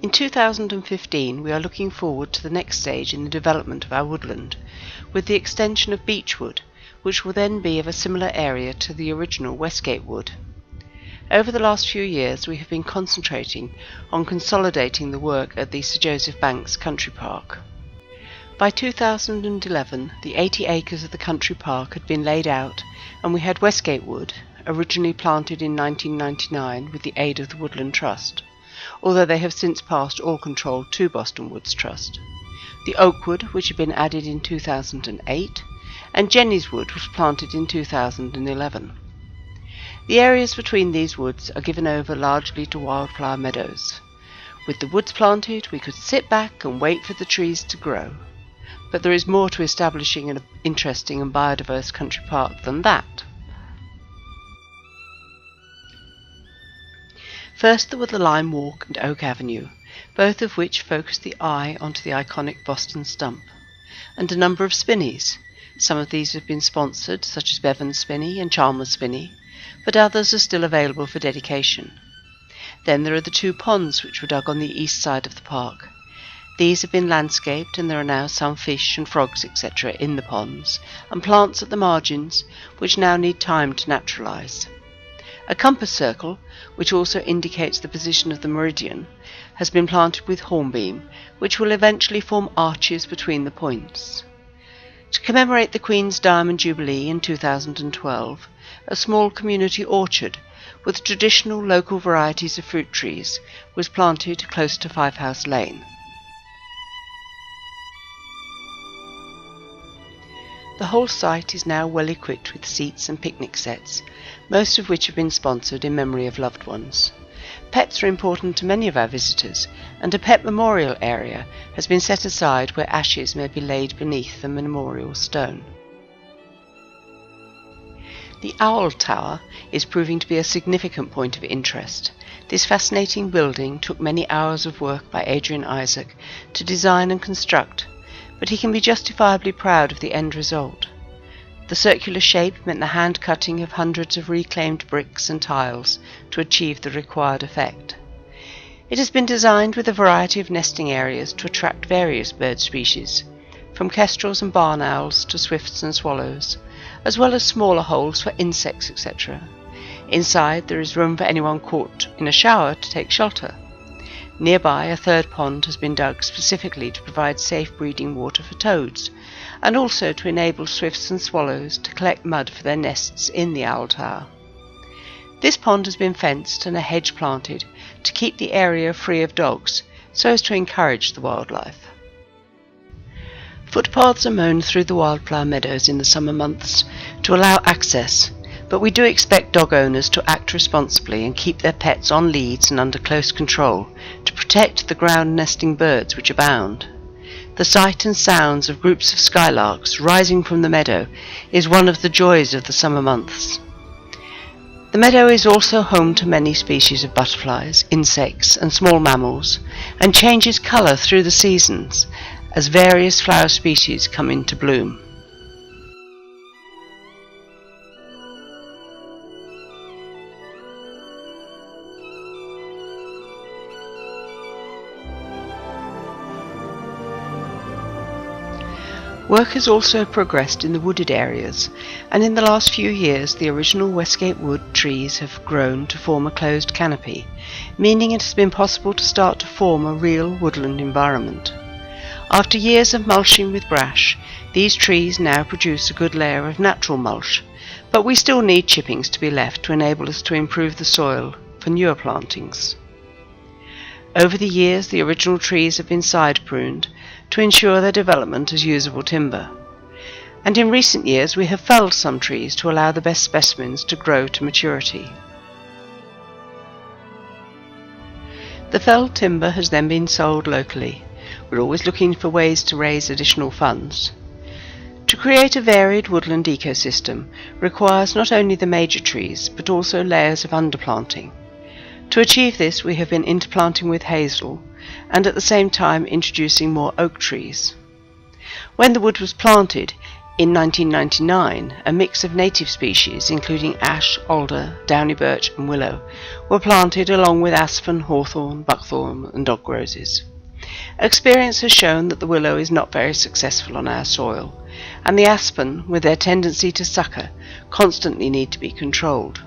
In 2015 we are looking forward to the next stage in the development of our woodland, with the extension of beechwood, which will then be of a similar area to the original Westgate Wood. Over the last few years we have been concentrating on consolidating the work at the Sir Joseph Banks Country Park. By 2011 the 80 acres of the country park had been laid out, and we had Westgate Wood, originally planted in 1999 with the aid of the Woodland Trust, although they have since passed all control to Boston Woods Trust. The Oakwood, which had been added in 2008, and Jenny's Wood was planted in 2011. The areas between these woods are given over largely to wildflower meadows. With the woods planted, we could sit back and wait for the trees to grow. But there is more to establishing an interesting and biodiverse country park than that. First there were the Lime Walk and Oak Avenue, both of which focused the eye onto the iconic Boston stump, and a number of spinneys. Some of these have been sponsored, such as Bevan's Spinney and Chalmers Spinney, but others are still available for dedication. Then there are the 2 ponds which were dug on the east side of the park. These have been landscaped, and there are now some fish and frogs etc. in the ponds, and plants at the margins which now need time to naturalise. A compass circle, which also indicates the position of the meridian, has been planted with hornbeam, which will eventually form arches between the points. To commemorate the Queen's Diamond Jubilee in 2012, a small community orchard with traditional local varieties of fruit trees was planted close to Five House Lane. The whole site is now well equipped with seats and picnic sets, most of which have been sponsored in memory of loved ones. Pets are important to many of our visitors, and a pet memorial area has been set aside where ashes may be laid beneath the memorial stone. The Owl Tower is proving to be a significant point of interest. This fascinating building took many hours of work by Adrian Isaac to design and construct, but he can be justifiably proud of the end result. The circular shape meant the hand cutting of hundreds of reclaimed bricks and tiles to achieve the required effect. It has been designed with a variety of nesting areas to attract various bird species, from kestrels and barn owls to swifts and swallows, as well as smaller holes for insects etc. Inside there is room for anyone caught in a shower to take shelter. Nearby, a 3rd pond has been dug specifically to provide safe breeding water for toads, and also to enable swifts and swallows to collect mud for their nests in the Owl Tower. This pond has been fenced and a hedge planted to keep the area free of dogs, so as to encourage the wildlife. Footpaths are mown through the wildflower meadows in the summer months to allow access, but we do expect dog owners to act responsibly and keep their pets on leads and under close control to protect the ground nesting birds which abound. The sight and sounds of groups of skylarks rising from the meadow is one of the joys of the summer months. The meadow is also home to many species of butterflies, insects and small mammals, and changes colour through the seasons as various flower species come into bloom. Work has also progressed in the wooded areas, and in the last few years the original Westgate Wood trees have grown to form a closed canopy, meaning it has been possible to start to form a real woodland environment. After years of mulching with brash, these trees now produce a good layer of natural mulch, but we still need chippings to be left to enable us to improve the soil for newer plantings. Over the years the original trees have been side pruned to ensure their development as usable timber, and in recent years we have felled some trees to allow the best specimens to grow to maturity. The felled timber has then been sold locally. We're always looking for ways to raise additional funds. To create a varied woodland ecosystem requires not only the major trees but also layers of underplanting. To achieve this we have been interplanting with hazel and at the same time introducing more oak trees. When the wood was planted, In 1999, a mix of native species, including ash, alder, downy birch and willow, were planted along with aspen, hawthorn, buckthorn and dog roses. Experience has shown that the willow is not very successful on our soil, and the aspen, with their tendency to sucker, constantly need to be controlled.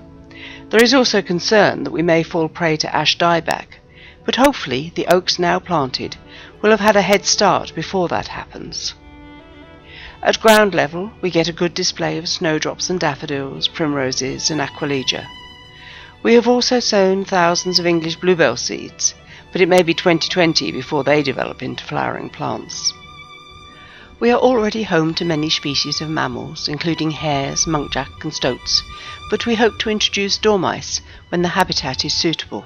There is also concern that we may fall prey to ash dieback, but hopefully the oaks now planted will have had a head start before that happens. At ground level, we get a good display of snowdrops and daffodils, primroses and aquilegia. We have also sown thousands of English bluebell seeds, but it may be 2020 before they develop into flowering plants. We are already home to many species of mammals, including hares, muntjac and stoats, but we hope to introduce dormice when the habitat is suitable.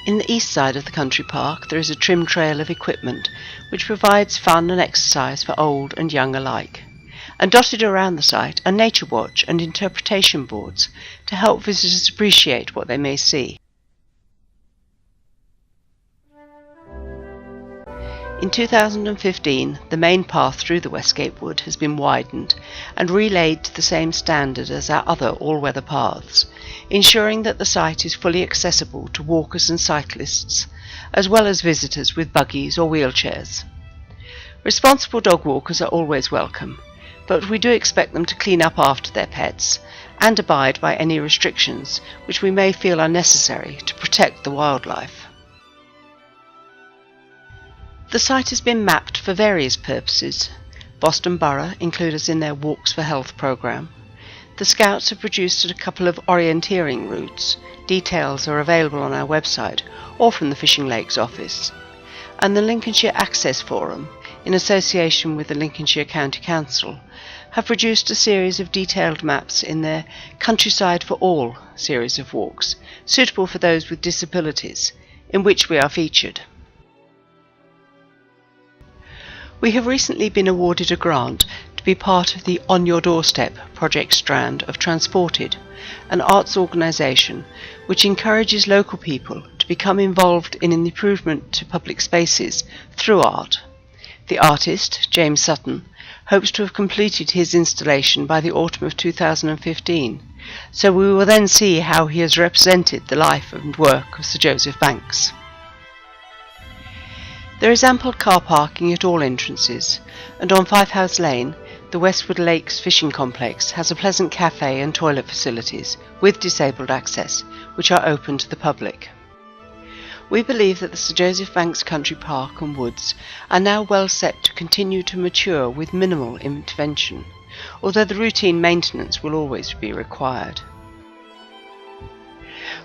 In the east side of the country park there is a trim trail of equipment which provides fun and exercise for old and young alike. And dotted around the site are nature watch and interpretation boards to help visitors appreciate what they may see. In 2015, the main path through the Westgate Wood has been widened and relaid to the same standard as our other all-weather paths, ensuring that the site is fully accessible to walkers and cyclists, as well as visitors with buggies or wheelchairs. Responsible dog walkers are always welcome, but we do expect them to clean up after their pets and abide by any restrictions which we may feel are necessary to protect the wildlife. The site has been mapped for various purposes. Boston Borough include us in their Walks for Health programme. The Scouts have produced a couple of orienteering routes. Details are available on our website or from the Fishing Lakes office. And the Lincolnshire Access Forum, in association with the Lincolnshire County Council, have produced a series of detailed maps in their Countryside for All series of walks, suitable for those with disabilities, in which we are featured. We have recently been awarded a grant to be part of the On Your Doorstep project strand of Transported, an arts organisation which encourages local people to become involved in an improvement to public spaces through art. The artist, James Sutton, hopes to have completed his installation by the autumn of 2015, so we will then see how he has represented the life and work of Sir Joseph Banks. There is ample car parking at all entrances, and on Fife House Lane, the Westwood Lakes Fishing Complex has a pleasant cafe and toilet facilities with disabled access, which are open to the public. We believe that the Sir Joseph Banks Country Park and Woods are now well set to continue to mature with minimal intervention, although the routine maintenance will always be required.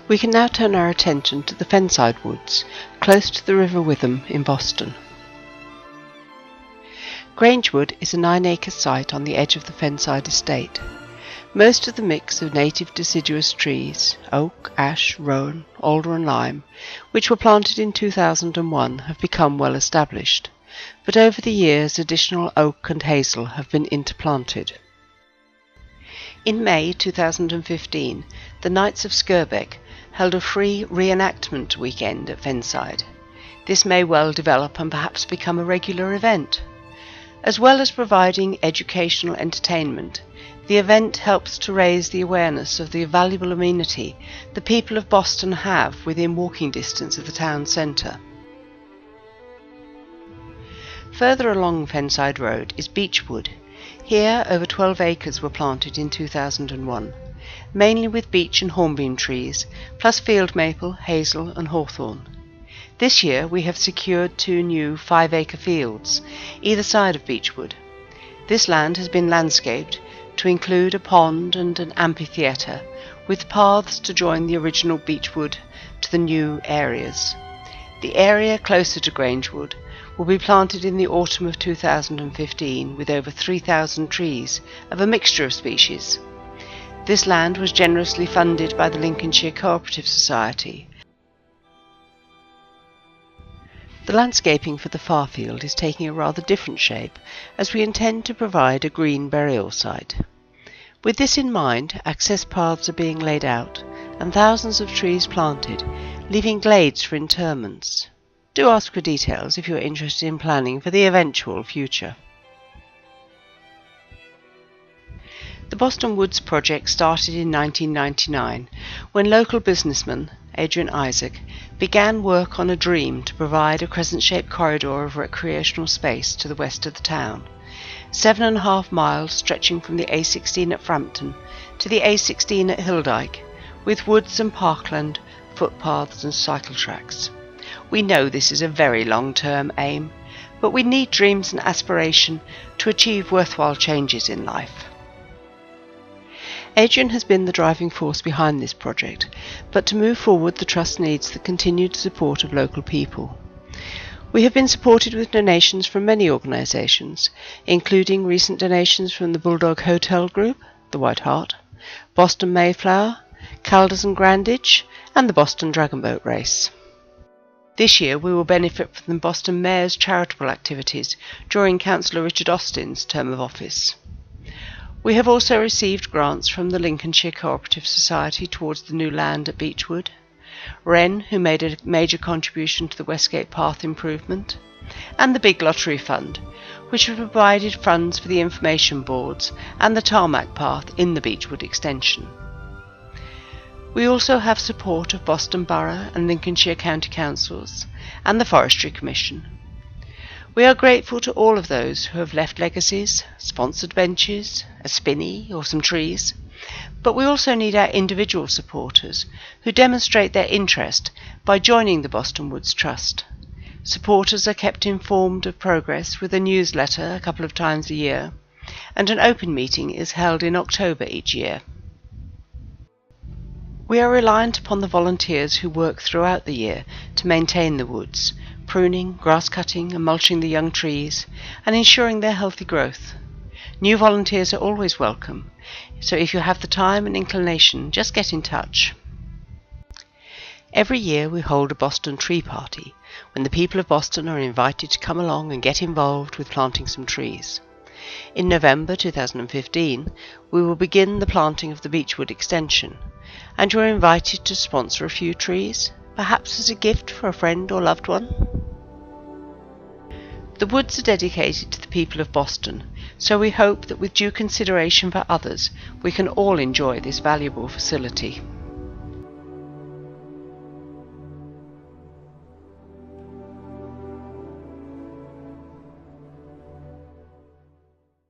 We can now turn our attention to the Fenside Woods, close to the River Witham in Boston. Grangewood is a 9-acre site on the edge of the Fenside estate. Most of the mix of native deciduous trees, oak, ash, rowan, alder and lime, which were planted in 2001 have become well established, but over the years additional oak and hazel have been interplanted. In May 2015, the Knights of Skirbeck held a free reenactment weekend at Fenside. This may well develop and perhaps become a regular event. As well as providing educational entertainment, the event helps to raise the awareness of the valuable amenity the people of Boston have within walking distance of the town centre. Further along Fenside Road is Beechwood. Here over 12 acres were planted in 2001, mainly with beech and hornbeam trees, plus field maple, hazel and hawthorn. This year we have secured 2 new 5-acre fields, either side of Beechwood. This land has been landscaped to include a pond and an amphitheatre, with paths to join the original Beechwood to the new areas. The area closer to Grangewood will be planted in the autumn of 2015 with over 3,000 trees of a mixture of species. This land was generously funded by the Lincolnshire Cooperative Society. The landscaping for the far field is taking a rather different shape, as we intend to provide a green burial site. With this in mind, access paths are being laid out and thousands of trees planted, leaving glades for interments. Do ask for details if you are interested in planning for the eventual future. The Boston Woods project started in 1999 when local businessman Adrian Isaac began work on a dream to provide a crescent-shaped corridor of recreational space to the west of the town, 7.5 miles stretching from the A16 at Frampton to the A16 at Hilldyke, with woods and parkland, footpaths and cycle tracks. We know this is a very long-term aim, but we need dreams and aspiration to achieve worthwhile changes in life. Adrian has been the driving force behind this project, but to move forward the Trust needs the continued support of local people. We have been supported with donations from many organisations, including recent donations from the Bulldog Hotel Group, the White Hart, Boston Mayflower, Calders and Grandage, and the Boston Dragon Boat Race. This year we will benefit from the Boston Mayor's charitable activities during Councillor Richard Austin's term of office. We have also received grants from the Lincolnshire Cooperative Society towards the new land at Beechwood, Wren, who made a major contribution to the Westgate Path improvement, and the Big Lottery Fund, which have provided funds for the information boards and the tarmac path in the Beechwood extension. We also have support of Boston Borough and Lincolnshire County Councils and the Forestry Commission. We are grateful to all of those who have left legacies, sponsored benches, a spinney or some trees, but we also need our individual supporters who demonstrate their interest by joining the Boston Woods Trust. Supporters are kept informed of progress with a newsletter a couple of times a year, and an open meeting is held in October each year. We are reliant upon the volunteers who work throughout the year to maintain the woods, pruning, grass cutting and mulching the young trees, and ensuring their healthy growth. New volunteers are always welcome, so if you have the time and inclination, just get in touch. Every year we hold a Boston Tree Party, when the people of Boston are invited to come along and get involved with planting some trees. In November 2015, we will begin the planting of the Beechwood extension, and you are invited to sponsor a few trees, perhaps as a gift for a friend or loved one. The woods are dedicated to the people of Boston, so we hope that with due consideration for others, we can all enjoy this valuable facility.